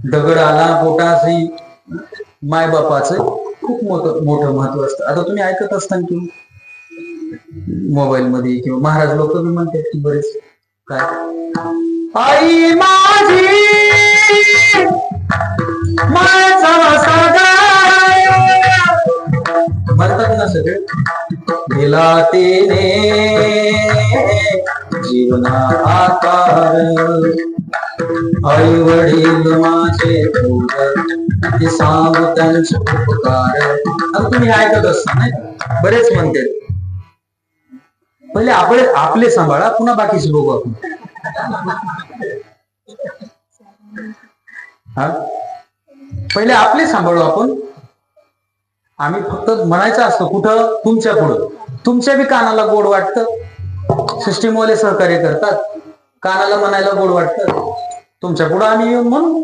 दगड आला पोटाशी माय बापाचं खूप मोठं महत्व असतं. आता तुम्ही ऐकत असताना की मोबाईल मध्ये किंवा महाराज लोक बी म्हणतात की बरेच काय आई माझी म्हणतात ना सगळे दिला तिने जीवना आकार आई वडील माझे ते सांगू त्यांचे उपकार. आता तुम्ही ऐकत असता नाही बरेच म्हणते पहिले आपले सांभाळा पुन्हा बाकीचे बघू आपण. हा पहिले आपले सांभाळू आपण. आम्ही फक्त म्हणायचं असतं कुठं तुमच्या पुढं. तुमच्या बी कानाला गोड वाटतं सिस्टीमवाले सहकार्य करतात कानाला म्हणायला गोड वाटतं तुमच्या पुढं आम्ही येऊन म्हणू